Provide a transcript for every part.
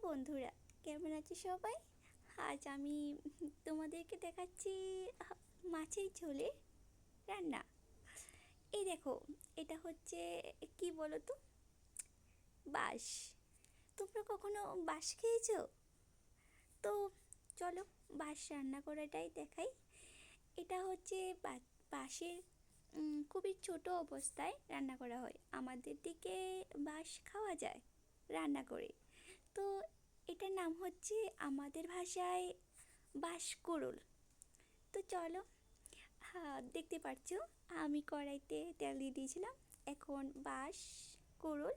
বন্ধুরা, কেমন আছো সবাই? আজ আমি তোমাদেরকে দেখাচ্ছি মাছের ঝোলে রান্না। এই দেখো, এটা হচ্ছে কি বলো তো, বাঁশ। তোমরা কখনো বাঁশ খেয়েছো? তো চলো বাঁশ রান্না করাটাই দেখাই। এটা হচ্ছে বাঁশের খুবই ছোট অবস্থায় রান্না করা হয়। আমাদের দিকে বাঁশ খাওয়া যায় রান্না করে। তো এটার নাম হচ্ছে আমাদের ভাষায় বাঁশকুড়ুল। তো চলো, হ্যাঁ দেখতে পাচ্ছ আমি কড়াইতে তেল দিয়ে দিয়েছিলাম। এখন বাঁশ কুড়ুল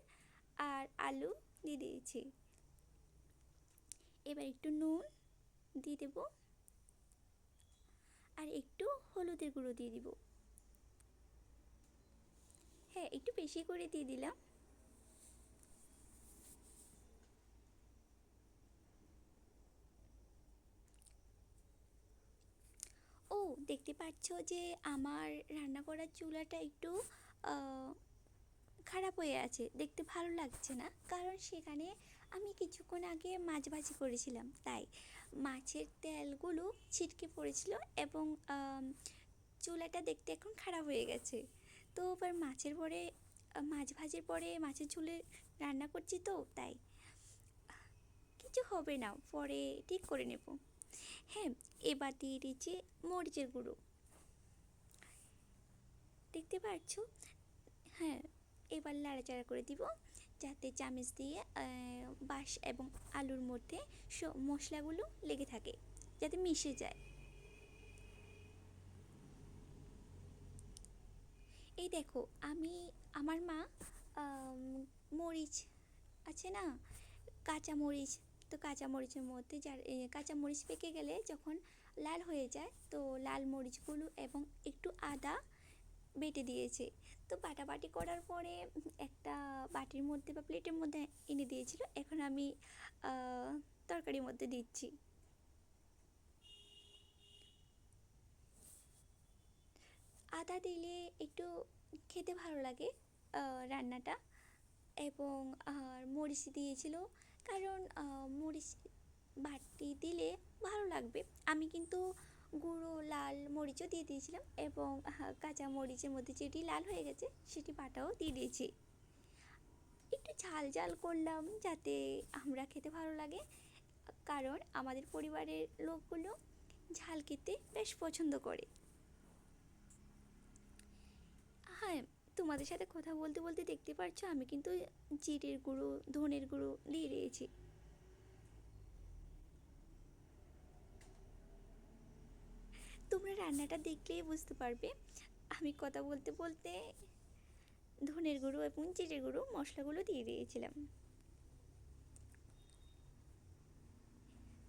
আর আলু দিয়ে দিয়েছি। এবার একটু নুন দিয়ে দেব আর একটু হলুদের গুঁড়ো দিয়ে দিব। হ্যাঁ, একটু বেশি করে দিয়ে দিলাম। ও, দেখতে পাচ্ছ যে আমার রান্না করার চুলাটা একটু খারাপ হয়ে আছে, দেখতে ভালো লাগছে না, কারণ সেখানে আমি কিছুক্ষণ আগে মাছ ভাজি করেছিলাম, তাই মাছের তেলগুলো ছিটকে পড়েছিল এবং চুলাটা দেখতে এখন খারাপ হয়ে গেছে। তো এবার মাছের পরে মাছ ভাজির পরে মাছের ঝোলে রান্না করছি, তো তাই কিছু হবে না, পরে ঠিক করে নেব। হ্যাঁ, এবার দিয়ে দিচ্ছি মরিচের গুঁড়ো, দেখতে পাচ্ছ। হ্যাঁ, এবার নাড়াচাড়া করে দিব যাতে চামচ দিয়ে বাঁশ এবং আলুর মধ্যে মশলাগুলো লেগে থাকে, যাতে মিশে যায়। এই দেখো, আমার মা মরিচ আছে না, কাঁচা মরিচ, তো কাঁচা মরিচের মধ্যে কাঁচা মরিচ পেকে গেলে যখন লাল হয়ে যায়, তো লাল মরিচগুলো এবং একটু আদা বেটে দিয়েছে। তো বাটাবাটি করার পরে একটা বাটির মধ্যে বা প্লেটের মধ্যে এনে দিয়েছিল। এখন আমি তরকারির মধ্যে দিচ্ছি। আদা দিলে একটু খেতে ভালো লাগে রান্নাটা। এবং মরিচ দিয়েছিল, কারণ মরিচ বাটি দিলে ভালো লাগবে। আমি কিন্তু গুঁড়ো লাল মরিচও দিয়ে দিয়েছিলাম এবং কাঁচা মরিচের মধ্যে যেটি লাল হয়ে গেছে সেটি বাটাও দিয়ে দিয়েছি। একটু ঝাল ঝাল করলাম যাতে আমরা খেতে ভালো লাগে, কারণ আমাদের পরিবারের লোকগুলো ঝাল খেতে বেশ পছন্দ করে। হ্যাঁ, তোমাদের সাথে কথা বলতে বলতে দেখতে পাচ্ছ আমি কিন্তু জিরের গুঁড়ো, ধনের গুঁড়ো দিয়ে দিয়েছি। তোমরা রান্নাটা দেখলেই বুঝতে পারবে। আমি কথা বলতে বলতে ধনের গুঁড়ো এবং জিরের গুঁড়ো মশলাগুলো দিয়ে দিয়েছিলাম।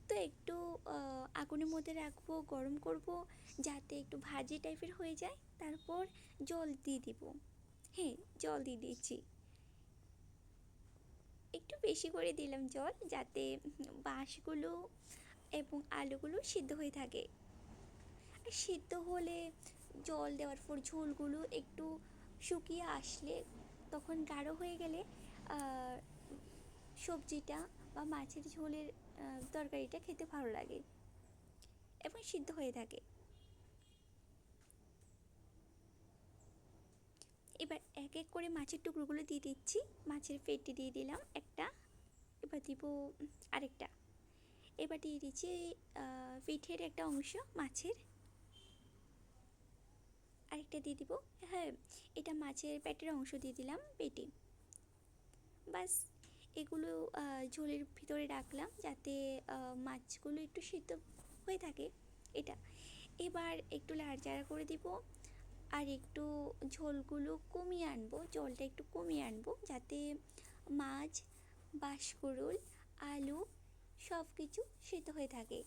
তো একটু আগুনের মধ্যে রাখবো, গরম করব যাতে একটু ভাজি টাইপের হয়ে যায়, তারপর জল দিয়ে দিব। হ্যাঁ, জল দিয়ে দিচ্ছি, একটু বেশি করে দিলাম জল, যাতে বাঁশগুলো এবং আলুগুলো সিদ্ধ হয়ে থাকে। আর সিদ্ধ হলে জল দেওয়ার পর ঝোলগুলো একটু শুকিয়ে আসলে, তখন গাঢ় হয়ে গেলে সবজিটা বা মাছের ঝোলের তরকারিটা খেতে ভালো লাগে এবং সিদ্ধ হয়ে থাকে। এবার এক এক করে মাছের টুকরোগুলো দিয়ে দিচ্ছি। মাছের পেটি দিয়ে দিলাম একটা, এবার দিব আরেকটা। এবার দিয়ে দিচ্ছি পিঠের একটা অংশ মাছের, আরেকটা দিয়ে দিব। হ্যাঁ, এটা মাছের পেটের অংশ দিয়ে দিলাম, পেটি। বাস, এগুলো ঝোলের ভিতরে রাখলাম যাতে মাছগুলো একটু সিদ্ধ হয়ে থাকে, এটা। এবার একটু নাড়াচাড়া করে দিব আর একটু ঝোলগুলো কমিয়ে আনবো, জলটা একটু কমিয়ে আনবো যাতে মাছ, বাঁশকুড়ুল, আলু সব কিছু সিদ্ধ হয়ে থাকে।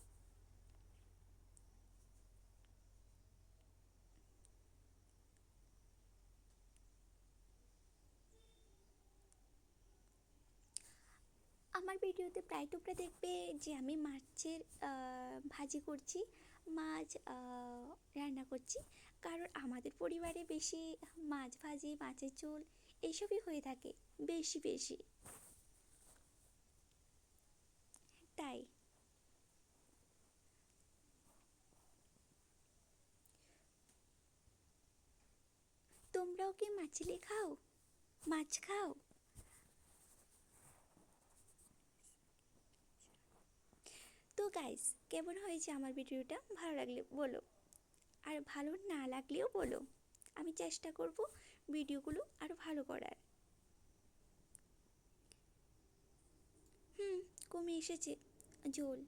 আমার ভিডিওতে প্রায় তোমরা দেখবে যে আমি মাছের ভাজি করছি, মাছ রান্না করছি, কারণ আমাদের পরিবারে বেশি মাছ ভাজি, মাছের ঝোল এইসবই হয়ে থাকে বেশি বেশি। তোমরাও কি মাছলি খাও? মাছ খাও? তো গাইস, কেমন হয়েছে আমার ভিডিওটা? ভালো লাগলে বলো, আর ভালো না লাগলেও বলো। আমি চেষ্টা করব ভিডিওগুলো আরও ভালো করার। হুম, কমে এসেছে ঝোল,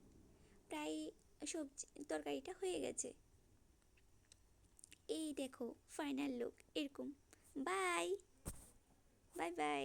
প্রায় সবজি তরকারিটা হয়ে গেছে। এই দেখো ফাইনাল লুক এরকম। Bye bye bye.